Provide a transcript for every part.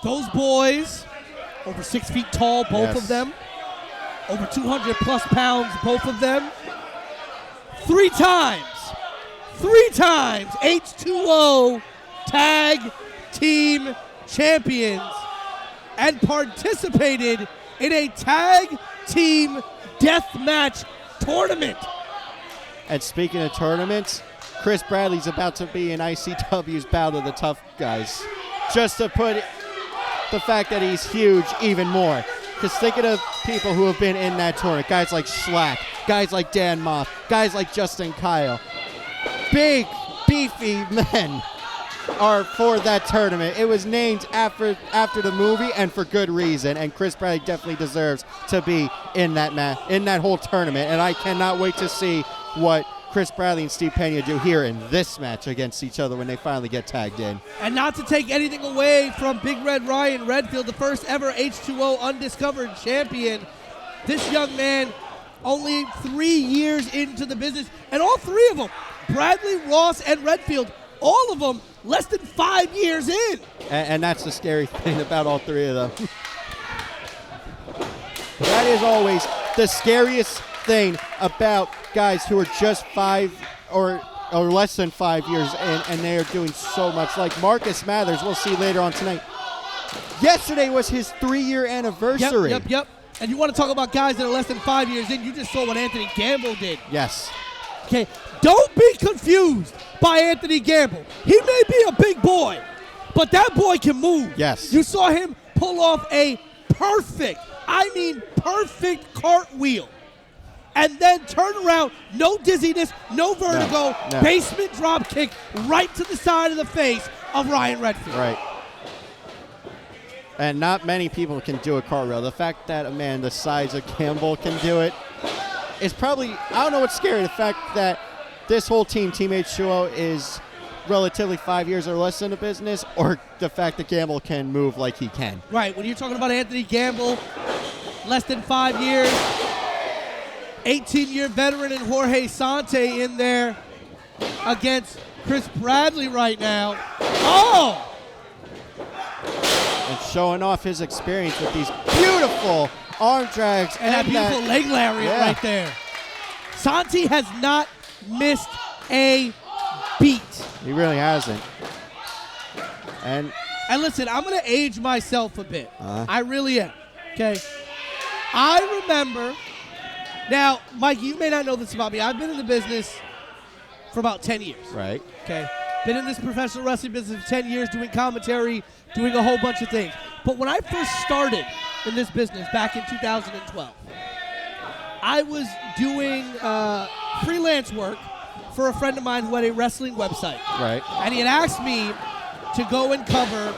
Those boys, over 6 feet tall, both of them. Over 200-plus pounds, both of them. Three times H20 Tag Team Champions and participated in a Tag Team Deathmatch tournament. And speaking of tournaments, Chris Bradley's about to be in ICW's Battle of the Tough Guys. Just to put the fact that he's huge even more. Because thinking of people who have been in that tournament, guys like Schlack, guys like Dan Moff, guys like Justin Kyle, big, beefy men are for that tournament. It was named after the movie, and for good reason. And Chris Bradley definitely deserves to be in that whole tournament. And I cannot wait to see what Chris Bradley and Steve Pena do here in this match against each other when they finally get tagged in. And not to take anything away from Big Red Ryan Redfield, the first ever H20 undiscovered champion. This young man, only 3 years into the business, and all three of them, Bradley, Ross, and Redfield, all of them less than 5 years in. And that's the scary thing about all three of them. That is always the scariest thing about guys who are just 5 or less than 5 years in, and they are doing so much. Like Marcus Mathers, we'll see later on tonight. Yesterday was his 3-year anniversary. Yep. And you want to talk about guys that are less than 5 years in, you just saw what Anthony Gamble did. Yes. Okay, don't be confused by Anthony Gamble. He may be a big boy, but that boy can move. Yes. You saw him pull off a perfect cartwheel. And then turn around, no dizziness, no vertigo, no. Basement drop kick right to the side of the face of Ryan Redfield. Right. And not many people can do a cartwheel. The fact that a man the size of Campbell can do it is probably, I don't know what's scary, the fact that this whole team, Team H20, is relatively 5 years or less in the business, or the fact that Gamble can move like he can. Right, when you're talking about Anthony Gamble, less than 5 years, 18-year veteran and Jorge Sante in there against Chris Bradley right now. Oh! And showing off his experience with these beautiful arm drags. And that beautiful leg lariat right there. Sante has not missed a beat. He really hasn't. And listen, I'm going to age myself a bit. I really am. Okay? I remember... Now, Mikey, you may not know this about me. I've been in the business for about 10 years. Right. Okay. Been in this professional wrestling business for 10 years, doing commentary, doing a whole bunch of things. But when I first started in this business back in 2012, I was doing freelance work for a friend of mine who had a wrestling website. Right. And he had asked me to go and cover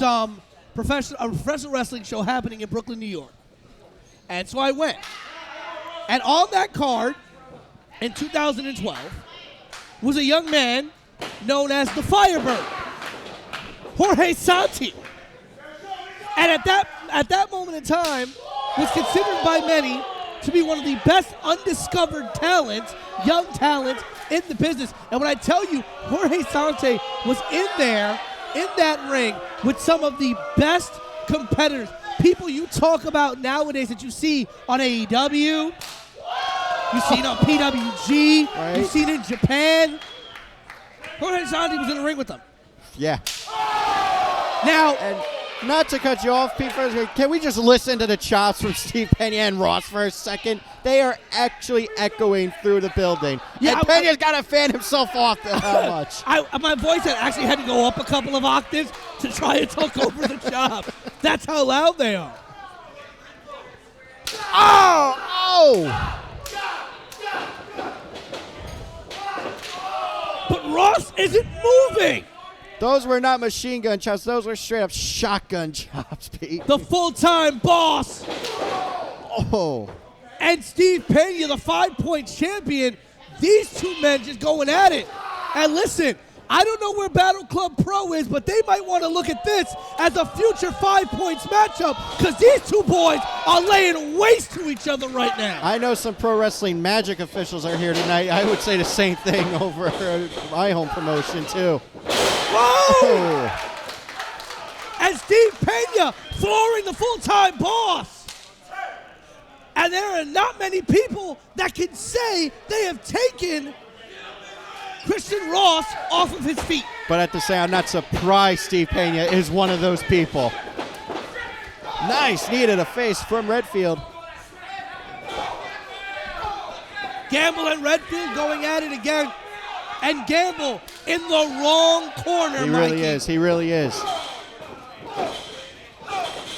a professional wrestling show happening in Brooklyn, New York. And so I went. And on that card, in 2012, was a young man known as the Firebird, Jorge Sante. And at that moment in time, was considered by many to be one of the best undiscovered talents, young talents in the business. And when I tell you, Jorge Sante was in there, in that ring, with some of the best competitors. People you talk about nowadays that you see on AEW, you've seen on PWG, right. You've seen in Japan. Jorge Sante was in the ring with them. Yeah. Now, and not to cut you off, Pete, can we just listen to the chops from Steve Pena and Ross for a second? They are actually echoing through the building. Yeah, and Pena's got to fan himself off how much. My voice actually had to go up a couple of octaves to try and talk over the chop. That's how loud they are. Oh! But Ross isn't moving. Those were not machine gun chops. Those were straight up shotgun chops, Pete. The full-time boss. Oh. And Steve Pena, the 5-point champion. These two men just going at it. And listen, I don't know where Battle Club Pro is, but they might want to look at this as a future 5 points matchup because these two boys are laying waste to each other right now. I know some Pro Wrestling Magic officials are here tonight. I would say the same thing over my home promotion, too. Whoa! And Steve Pena flooring the full-time boss. And there are not many people that can say they have taken Christian Ross off of his feet. But at the same, I'm not surprised Steve Pena is one of those people. Nice, knee to the face from Redfield. Gamble and Redfield going at it again. And Gamble in the wrong corner, He Mikey. really is, he really is.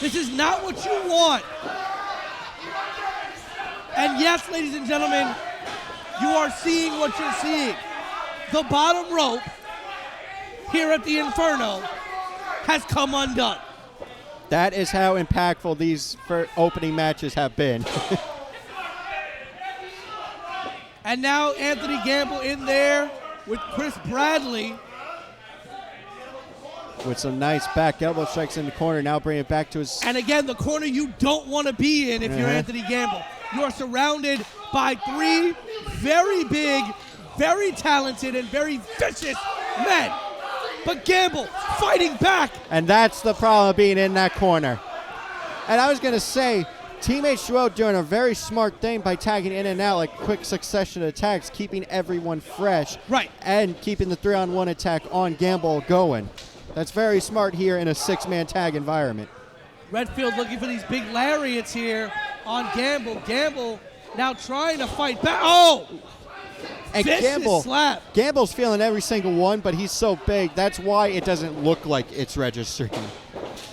This is not what you want. And yes, ladies and gentlemen, you are seeing what you're seeing. The bottom rope here at the Inferno has come undone. That is how impactful these opening matches have been. And now Anthony Gamble in there with Chris Bradley. With some nice back elbow strikes in the corner, now bring it back to his... And again, the corner you don't want to be in if you're Anthony Gamble. You are surrounded by three very big, very talented, and very vicious men. But Gamble fighting back. And that's the problem of being in that corner. And I was going to say, Team H20 doing a very smart thing by tagging in and out, like quick succession of attacks, keeping everyone fresh. Right. And keeping the 3-on-1 attack on Gamble going. That's very smart here in a 6-man tag environment. Redfield looking for these big lariats here on Gamble. Gamble now trying to fight back. Oh! And Vicious slap. Gamble's feeling every single one, but he's so big. That's why it doesn't look like it's registering.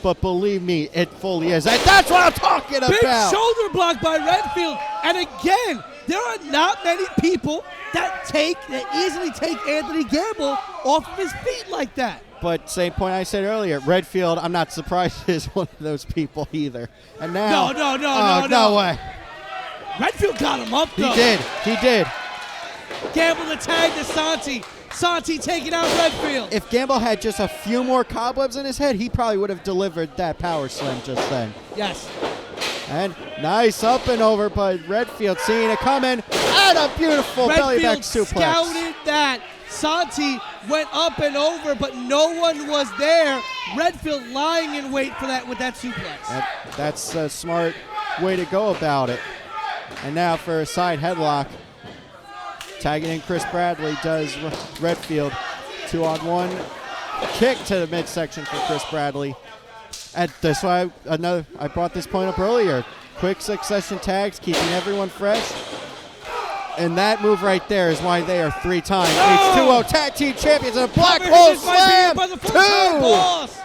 But believe me, it fully is. And that's what I'm talking about. Big shoulder block by Redfield. And again, there are not many people that easily take Anthony Gamble off of his feet like that. But same point I said earlier, Redfield, I'm not surprised is one of those people either. And now... No way. Redfield got him up, though. He did. Gamble the tag to Santi. Santi taking out Redfield. If Gamble had just a few more cobwebs in his head, he probably would have delivered that power slam just then. Yes. And nice up and over, but Redfield seeing it coming. And a beautiful belly back suplex. Redfield scouted that. Santi went up and over, but no one was there. Redfield lying in wait for that with that suplex. That's a smart way to go about it. And now for a side headlock. Tagging in Chris Bradley does Redfield. 2-on-1 kick to the midsection for Chris Bradley. And that's why I brought this point up earlier. Quick succession tags, keeping everyone fresh. And that move right there is why they are 3-time H20 Tag Team Champions and a Black Hole Slam. By the full-time boss.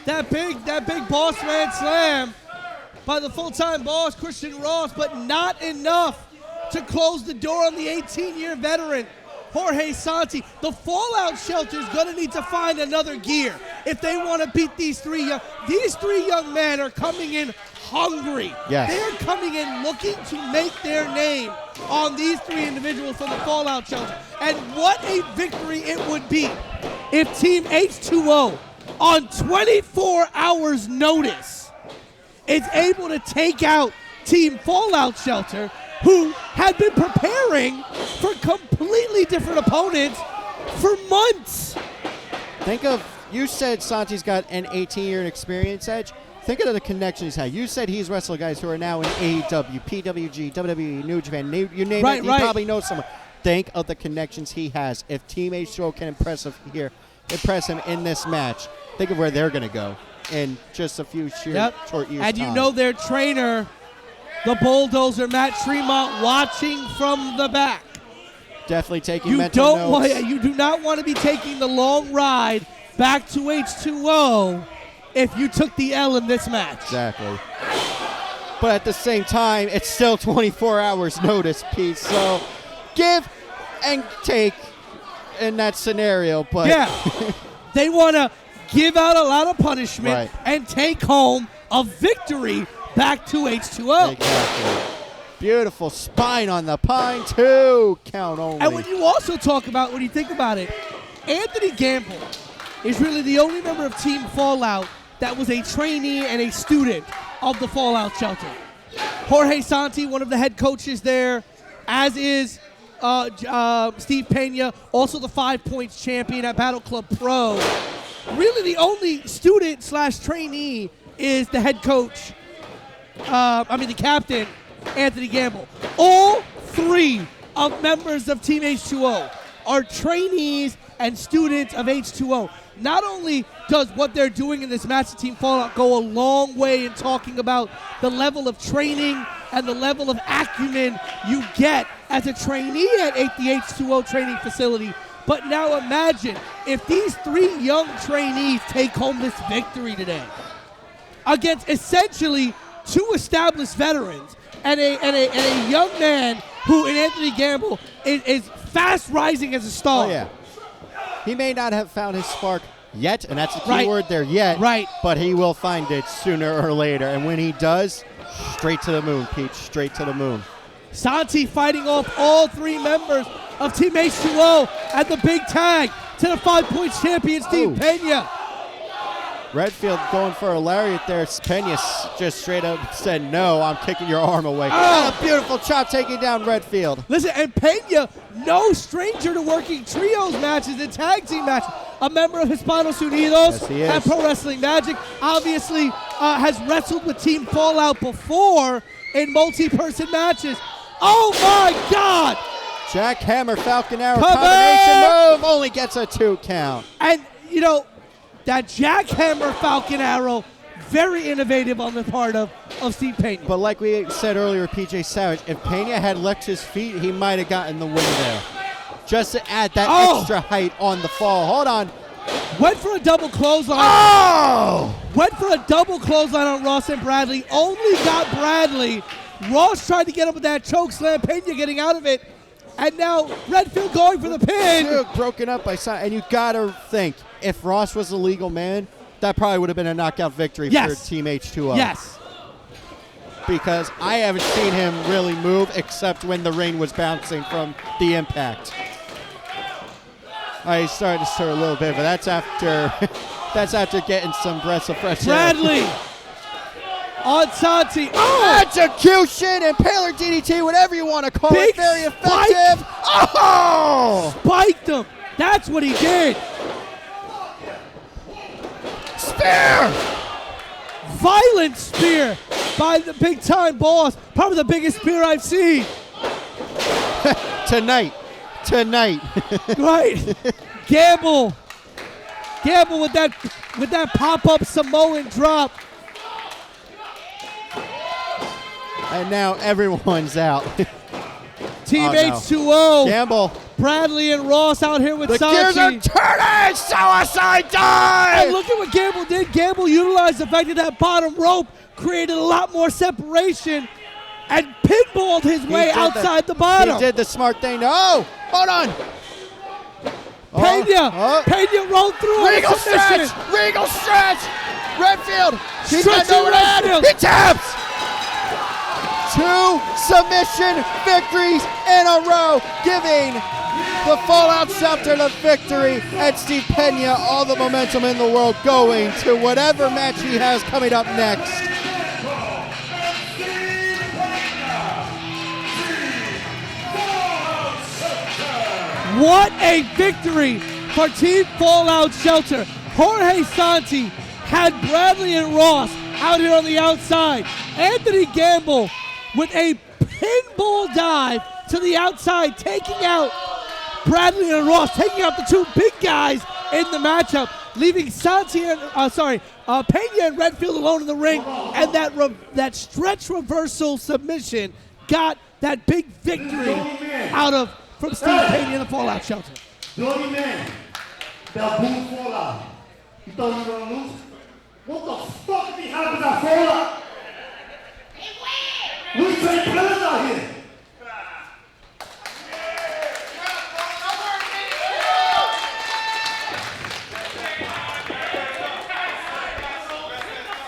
That big boss man slam by the full-time boss, Christian Ross, but not enough to close the door on the 18-year veteran, Jorge Santi. The Fallout Shelter is going to need to find another gear if they want to beat these three young men are coming in hungry. Yes. They're coming in looking to make their name on these three individuals from the Fallout Shelter. And what a victory it would be if Team H20 on 24 hours notice is able to take out Team Fallout Shelter, who had been preparing for completely different opponents for months. You said Santi's got an 18-year experience edge. Think of the connections he's had. You said he's wrestled guys who are now in AEW, PWG, WWE, New Japan. You name it, he probably knows someone. Think of the connections he has. If Team H20 can impress him in this match, think of where they're going to go in just a few short years' And you time. know their trainer, the bulldozer Matt Tremont, watching from the back. Definitely taking mental notes. You do not want to be taking the long ride back to H20 if you took the L in this match. Exactly. But at the same time, it's still 24 hours notice, Pete. So give and take in that scenario. But yeah, they want to give out a lot of punishment and take home a victory back to H20. Exactly. Beautiful spine on the pine, 2 count only. And when you also talk about, when you think about it, Anthony Gamble is really the only member of Team Fallout that was a trainee and a student of the Fallout Shelter. Jorge Santi, one of the head coaches there, as is Steve Pena, also the 5 Points champion at Battle Club Pro. really the only student / trainee is the head coach, the captain, Anthony Gamble. All 3 of members of Team H2O are trainees and students of H2O. Not only does what they're doing in this match of Team Fallout go a long way in talking about the level of training and the level of acumen you get as a trainee at the H2O training facility, but now imagine if these 3 young trainees take home this victory today against essentially 2 established veterans and a young man who, in Anthony Gamble, is fast rising as a star. Oh, yeah. He may not have found his spark yet, and that's the key Right. word there, yet. Right. But he will find it sooner or later. And when he does, straight to the moon, Pete, straight to the moon. Santi fighting off all 3 members of Team H2O at the big tag to the 5 Points champion, Steve Pena. Redfield going for a lariat there. Pena just straight up said, no, I'm kicking your arm away. Oh. And a beautiful chop taking down Redfield. Listen, and Pena, no stranger to working trios matches and tag team matches. A member of Hispanos Unidos Yes, he is. at Pro Wrestling Magic. Obviously has wrestled with Team Fallout before in multi-person matches. Oh my God! Jackhammer Falcon Arrow Come combination move only gets a 2 count. And, that jackhammer Falcon Arrow, very innovative on the part of Steve Pena. But like we said earlier, PJ Savage, if Pena had left his feet, he might have gotten the win there. Just to add that extra height on the fall. Hold on. Went for a double clothesline. Oh! Went for a double clothesline on Ross and Bradley. Only got Bradley. Ross tried to get up with that choke slam. Pena getting out of it. And now Redfield going for the pin. Dude, broken up by side. And you got to think, if Ross was a legal man, that probably would have been a knockout victory for Team H2O. Yes. Because I haven't seen him really move except when the ring was bouncing from the impact. He's starting to stir a little bit, but that's after getting some breaths of fresh air. Bradley on Santi. Oh! Execution, impaler DDT, whatever you want to call Big it. Very effective. Oh! Spiked him. That's what he did. Spear! Violent spear by the big-time boss. Probably the biggest spear I've seen. Tonight. Right. Gamble with that pop-up Samoan drop. And now everyone's out. Team Oh, no. H2O. Gamble. Bradley and Ross out here with The Santi. gears are turning! Suicide dive! And look at what Gamble did. Gamble utilized the fact that bottom rope created a lot more separation and pinballed his way outside the bottom. He did the smart thing. Oh, hold on. Pena rolled through. Regal stretch. Regal stretch. Redfield. He's got Stretching nowhere to head. Redfield. He taps. 2 submission victories in a row, giving the Fallout Scepter the victory, and Steve Pena all the momentum in the world going to whatever match he has coming up next. What a victory for Team Fallout Shelter. Jorge Santi had Bradley and Ross out here on the outside. Anthony Gamble with a pinball dive to the outside, taking out Bradley and Ross, taking out the 2 big guys in the matchup, leaving Pena and Redfield alone in the ring, and that stretch reversal submission got that big victory from Steve Pena in the Fallout Shelter. The only man that booed Fallout. You thought you were gonna lose? What the fuck did happen at Fallout? We train players out here.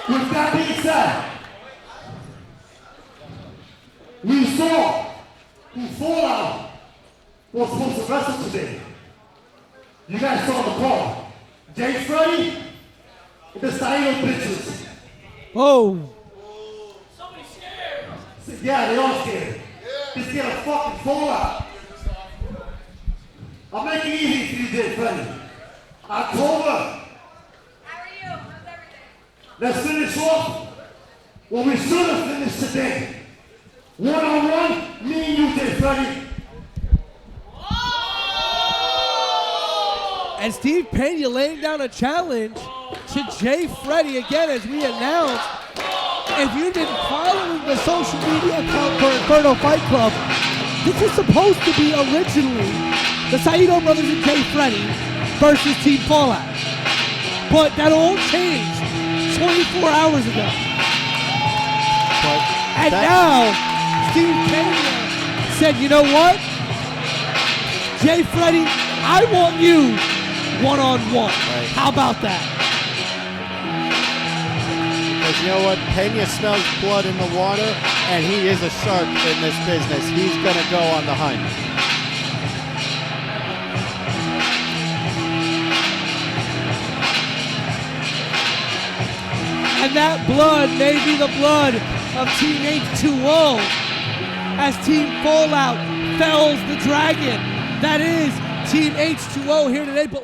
With that being said, we saw who Fallout was supposed to wrestle today. You guys saw the call. Jay Freddy and the Saino bitches. Oh. Yeah, they all scared. They're scared of fucking Fallout. I'll make it easy for you, Jay Freddy. October Let's finish off what we should have finished today. One-on-one, me and you, Jay Freddy. And Steve Pena laying down a challenge to Jay Freddy again, as we announced. If you've been following the social media account for Inferno Fight Club, this is supposed to be originally the Saito brothers and Jay Freddy versus Team Fallout. But that all changed 24 hours ago. And now, Steve Pena said, you know what? Jay Freddy, I want you one-on-one. Right. How about that? Because you know what? Pena smells blood in the water, and he is a shark in this business. He's going to go on the hunt. And that blood may be the blood of Team H20 as Team Fallout fells the dragon. That is Team H20 here today. But